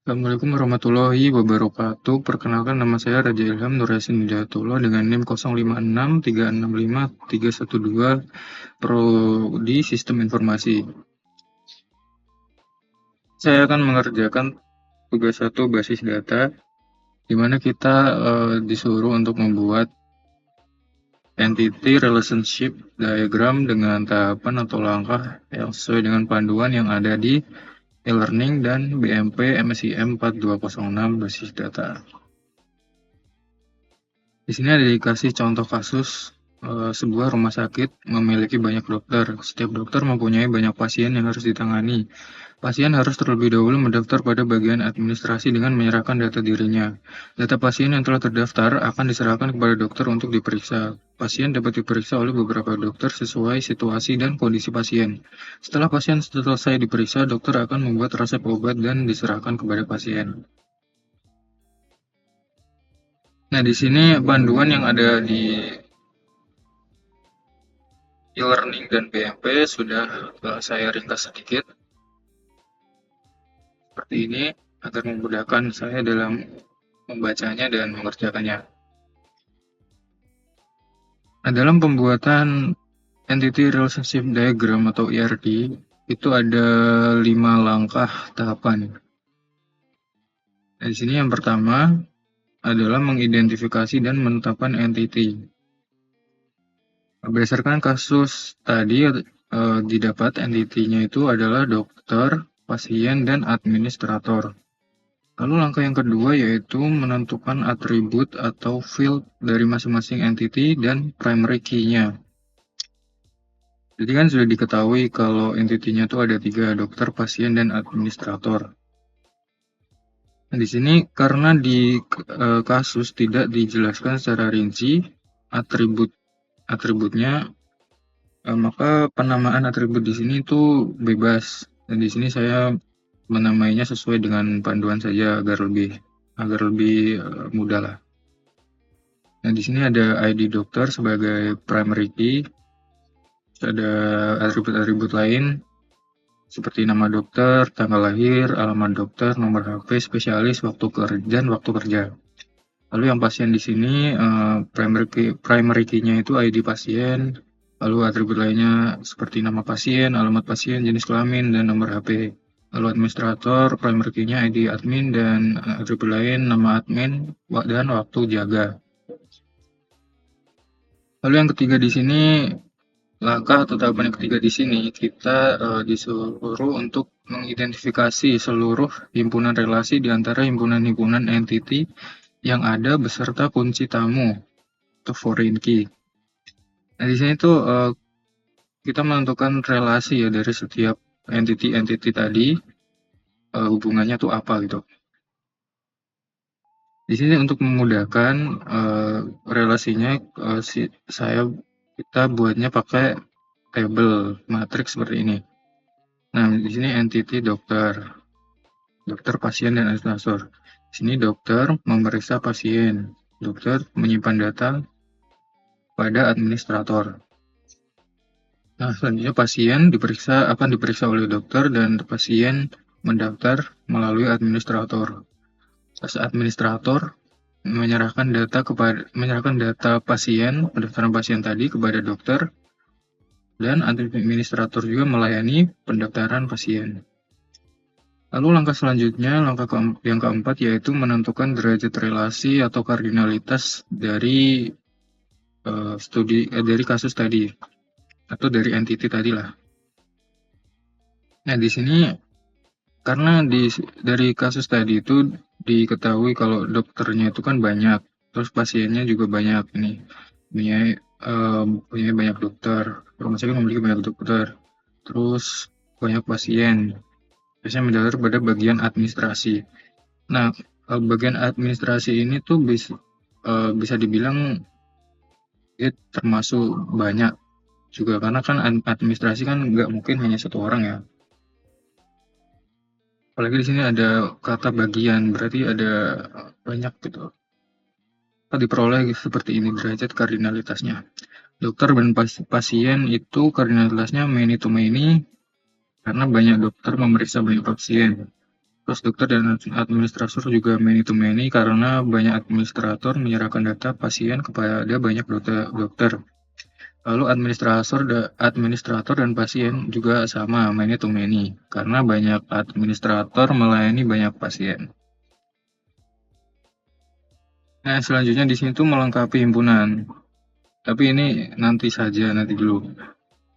Assalamualaikum warahmatullahi wabarakatuh. Perkenalkan nama saya Raja Ilham Nur Yasin Hidayatullah dengan NIM 0563653312 Prodi Sistem Informasi. Saya akan mengerjakan tugas satu basis data, di mana kita disuruh untuk membuat entity relationship diagram dengan tahapan atau langkah yang sesuai dengan panduan yang ada di e-learning dan BMP MSIM 4206 basis data. Di sini ada dikasih contoh kasus sebuah rumah sakit memiliki banyak dokter. Setiap dokter mempunyai banyak pasien yang harus ditangani. Pasien harus terlebih dahulu mendaftar pada bagian administrasi dengan menyerahkan data dirinya. Data pasien yang telah terdaftar akan diserahkan kepada dokter untuk diperiksa. Pasien dapat diperiksa oleh beberapa dokter sesuai situasi dan kondisi pasien. Setelah pasien selesai diperiksa, dokter akan membuat resep obat dan diserahkan kepada pasien. Nah, di sini panduan yang ada di e-learning dan BMP sudah saya ringkas sedikit seperti ini agar memudahkan saya dalam membacanya dan mengerjakannya. Nah, dalam pembuatan Entity Relationship Diagram atau ERD itu ada 5 langkah tahapan. Nah, di sini yang pertama adalah mengidentifikasi dan menetapkan entity. Berdasarkan kasus tadi, didapat entity-nya itu adalah dokter, pasien, dan administrator. Lalu langkah yang kedua yaitu menentukan atribut atau field dari masing-masing entity dan primary key-nya. Jadi kan sudah diketahui kalau entity-nya itu ada 3, dokter, pasien, dan administrator. Nah, di sini karena di kasus tidak dijelaskan secara rinci atributnya, maka penamaan atribut di sini itu bebas. Dan di sini saya menamainya sesuai dengan panduan saja agar lebih mudah lah. Nah, di sini ada ID dokter sebagai primary key. Ada atribut-atribut lain seperti nama dokter, tanggal lahir, alamat dokter, nomor HP, spesialis, waktu kerja. Lalu yang pasien di sini primary key-nya itu ID pasien. Lalu atribut lainnya seperti nama pasien, alamat pasien, jenis kelamin, dan nomor HP. Lalu administrator, primary key-nya ID admin, dan atribut lain nama admin dan waktu jaga. Lalu yang ketiga di sini, langkah atau tahapan yang ketiga di sini, kita disuruh untuk mengidentifikasi seluruh himpunan relasi di antara himpunan-himpunan entity yang ada beserta kunci tamu atau foreign key. Nah, di sini tuh kita menentukan relasi ya dari setiap entity tadi, hubungannya tuh apa gitu. Di sini untuk memudahkan relasinya, kita buatnya pakai tabel matriks seperti ini. Nah, di sini entity dokter, pasien, dan administrator. Di sini dokter memeriksa pasien, dokter menyimpan data pada administrator. Nah, selanjutnya pasien akan diperiksa oleh dokter dan pasien mendaftar melalui administrator. Administrator menyerahkan data pasien, pendaftaran pasien tadi kepada dokter, dan administrator juga melayani pendaftaran pasien. Lalu langkah selanjutnya, yang keempat yaitu menentukan derajat relasi atau kardinalitas dari dari kasus tadi atau dari entity tadi lah. Nah, di sini karena dari kasus tadi itu diketahui kalau dokternya itu kan banyak, terus pasiennya juga banyak ini, punya banyak dokter, rumah sakit memiliki banyak dokter, terus banyak pasien, biasanya mendaftar pada bagian administrasi. Nah, bagian administrasi ini tuh bisa dibilang dia termasuk banyak juga, karena kan administrasi kan nggak mungkin hanya satu orang ya. Apalagi di sini ada kata bagian, berarti ada banyak gitu. Diperoleh seperti ini derajat kardinalitasnya. Dokter dan pasien itu kardinalitasnya many to many karena banyak dokter memeriksa banyak pasien. Terus dokter dan administrator juga many to many karena banyak administrator menyerahkan data pasien kepada banyak dokter. Lalu administrator dan pasien juga sama many to many karena banyak administrator melayani banyak pasien. Nah, selanjutnya di sini tuh melengkapi himpunan. Tapi ini nanti saja, nanti dulu.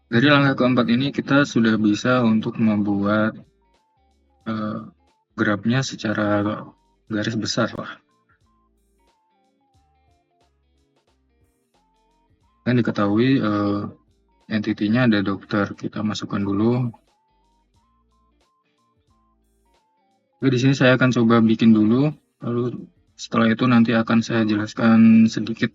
Dari langkah keempat ini kita sudah bisa untuk membuat grafnya secara garis besar lah. Kan diketahui entity-nya ada dokter. Kita masukkan dulu. Oke, di sini saya akan coba bikin dulu. Lalu setelah itu nanti akan saya jelaskan sedikit.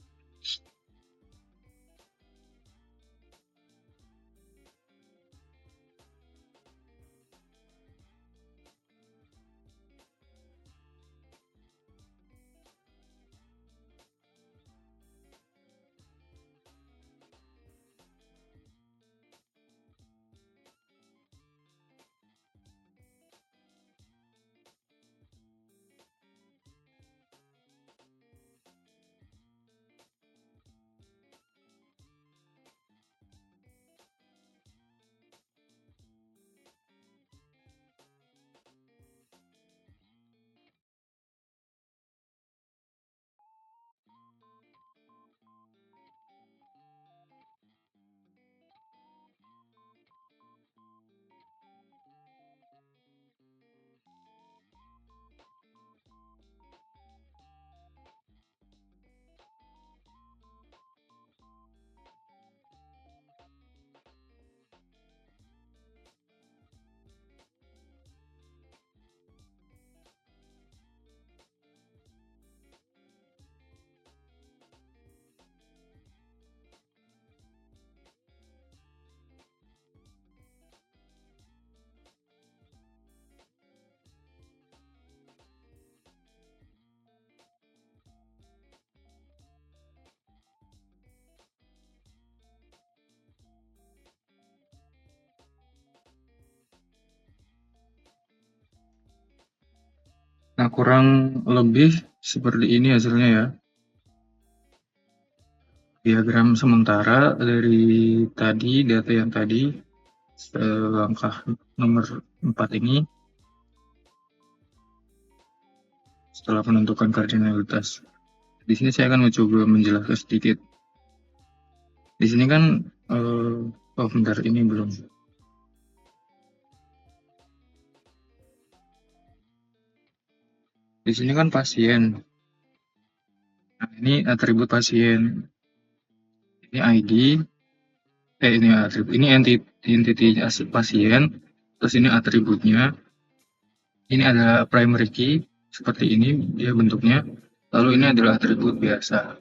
Nah, kurang lebih seperti ini hasilnya ya. Diagram sementara dari tadi, data yang tadi, langkah nomor 4 ini, setelah menentukan kardinalitas. Di sini saya akan mencoba menjelaskan sedikit. Di sini kan, oh bentar, ini belum. Di sini kan pasien. Nah, ini atribut pasien. Ini ID. Ini atribut. Ini entity pasien. Terus ini atributnya. Ini ada primary key. Seperti ini dia bentuknya. Lalu ini adalah atribut biasa.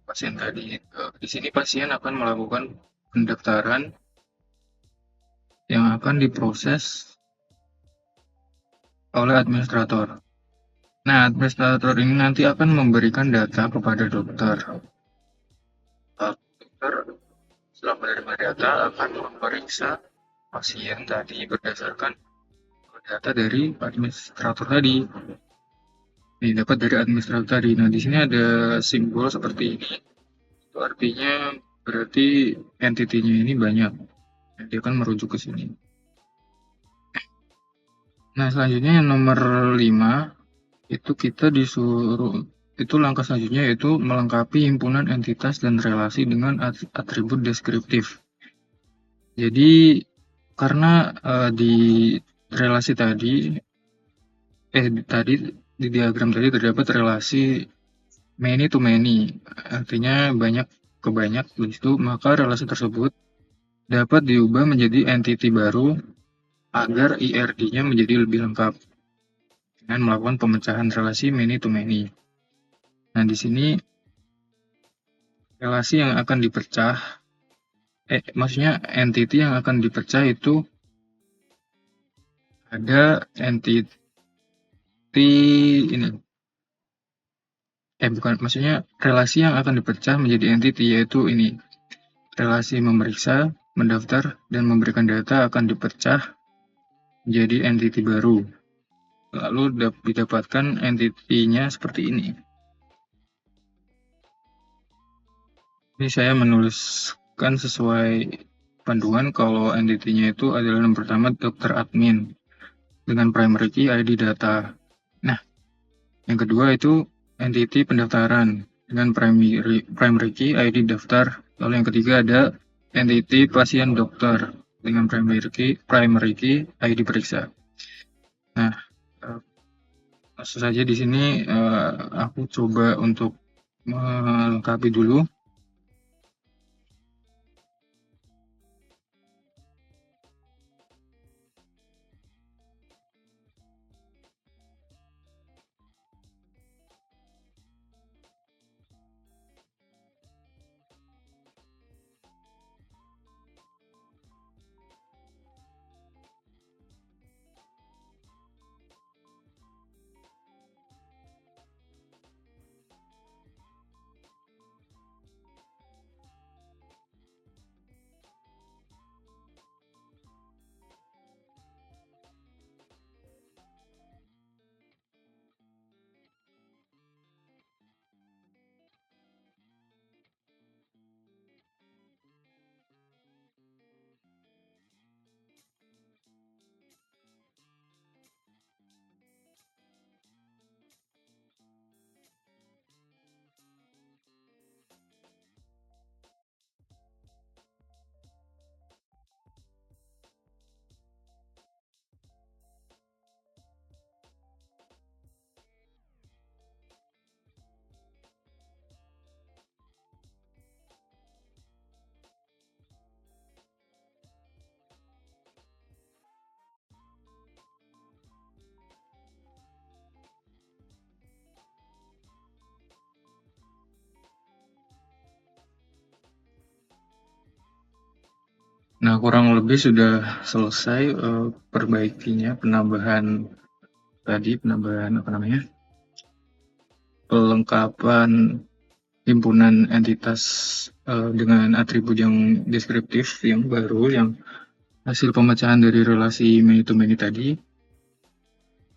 Pasien tadi. Di sini pasien akan melakukan pendaftaran yang akan diproses oleh administrator. Nah, administrator ini nanti akan memberikan data kepada dokter. Dokter setelah menerima data akan memeriksa pasien tadi berdasarkan data dari administrator tadi. Ini dapat dari administrator tadi. Nah, di sini ada simbol seperti ini. Itu artinya berarti entity-nya ini banyak. Dia akan merujuk ke sini. Nah, selanjutnya yang nomor 5 itu kita disuruh, itu langkah selanjutnya yaitu melengkapi himpunan entitas dan relasi dengan atribut deskriptif. Jadi karena di relasi tadi di diagram tadi terdapat relasi many to many, artinya banyak ke banyak, begitu maka relasi tersebut dapat diubah menjadi entity baru agar IRD-nya menjadi lebih lengkap dengan melakukan pemecahan relasi many to many. Nah, di sini relasi yang akan dipecah, maksudnya entity yang akan dipecah itu ada entity ini. Bukan, maksudnya relasi yang akan dipecah menjadi entity yaitu ini. Relasi memeriksa, mendaftar, dan memberikan data akan dipecah jadi entity baru. Lalu didapatkan entity-nya seperti ini. Ini saya menuliskan sesuai panduan kalau entity-nya itu adalah yang pertama dokter admin dengan primary key ID data. Nah, yang kedua itu entity pendaftaran dengan primary key ID daftar. Lalu yang ketiga ada entity pasien dokter dengan primary key ID periksa. Nah, langsung saja di sini aku coba untuk melengkapi dulu. Nah, kurang lebih sudah selesai perbaikinya, penambahan pelengkapan himpunan entitas dengan atribut yang deskriptif, yang baru, yang hasil pemecahan dari relasi many to many tadi.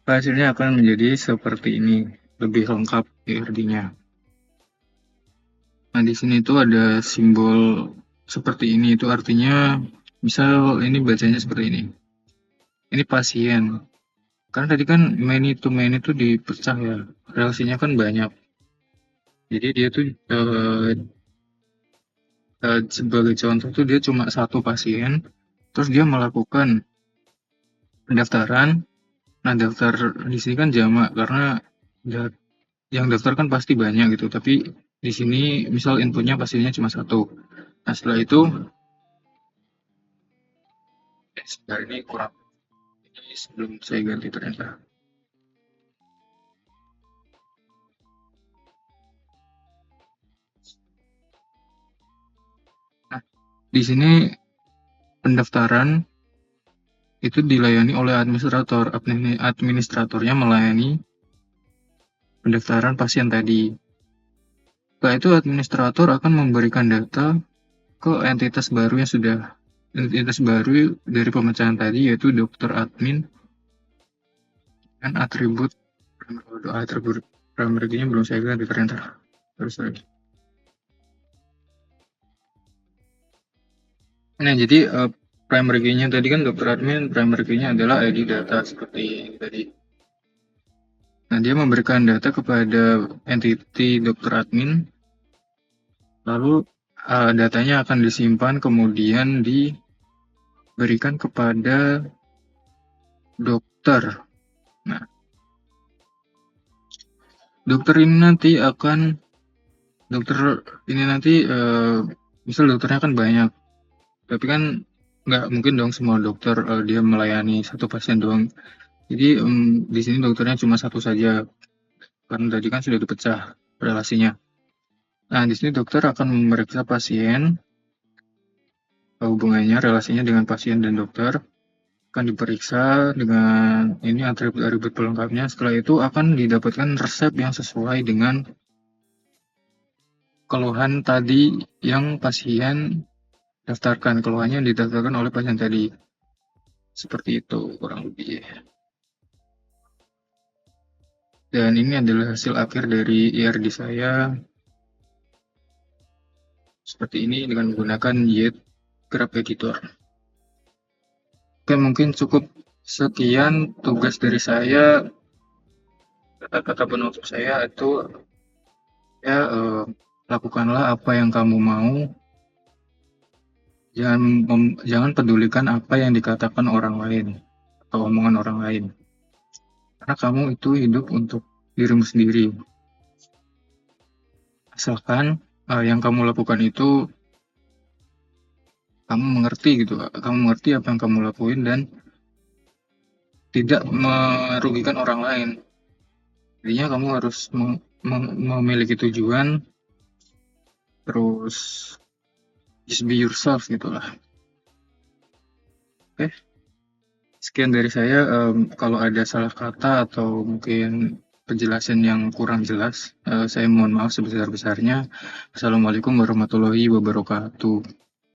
Hasilnya akan menjadi seperti ini, lebih lengkap artinya. Nah, di sini itu ada simbol seperti ini, itu artinya misal ini bacanya seperti ini. Ini pasien. Karena tadi kan many to many itu dipecah ya, relasinya kan banyak. Jadi dia tuh sebagai contoh tuh dia cuma satu pasien, terus dia melakukan pendaftaran. Nah, daftar di sini kan jamak karena yang daftar kan pasti banyak gitu. Tapi di sini misal inputnya pasiennya cuma satu. Nah, setelah itu sebentar ini kurang. Ini sebelum saya ganti ternyata. Nah, di sini pendaftaran itu dilayani oleh administrator. Administratornya melayani pendaftaran pasien tadi. Setelah itu administrator akan memberikan data ke entitas baru yang sudah entitas baru dari pemecahan tadi, yaitu dokter admin dan atribut primary-nya belum saya ganti ternyata. Terus lagi. Nah, jadi primary key-nya tadi kan dokter admin, primary key-nya adalah ID data seperti ini tadi. Nah, dia memberikan data kepada entity dokter admin, lalu datanya akan disimpan kemudian diberikan kepada dokter. Nah, dokter ini nanti misal dokternya kan banyak, tapi kan nggak mungkin dong semua dokter dia melayani satu pasien doang. Jadi di sini dokternya cuma satu saja, karena tadi kan sudah dipecah relasinya. Nah, di sini dokter akan memeriksa pasien, hubungannya, relasinya dengan pasien dan dokter akan diperiksa dengan ini atribut-atribut pelengkapnya. Setelah itu akan didapatkan resep yang sesuai dengan keluhan tadi yang pasien daftarkan, keluhannya yang didaftarkan oleh pasien tadi. Seperti itu kurang lebih. Dan ini adalah hasil akhir dari IRD saya seperti ini dengan menggunakan Jet Graph Editor. Oke, mungkin cukup sekian tugas dari saya. Kata-kata penutup saya itu ya lakukanlah apa yang kamu mau. Jangan pedulikan apa yang dikatakan orang lain atau omongan orang lain. Karena kamu itu hidup untuk dirimu sendiri. Asalkan yang kamu lakukan itu kamu mengerti gitu. Kamu mengerti apa yang kamu lakuin dan tidak merugikan orang lain. Jadinya kamu harus memiliki tujuan, terus just be yourself gitulah. Oke, sekian dari saya. Kalau ada salah kata atau mungkin penjelasan yang kurang jelas, saya mohon maaf sebesar-besarnya. Assalamualaikum warahmatullahi wabarakatuh.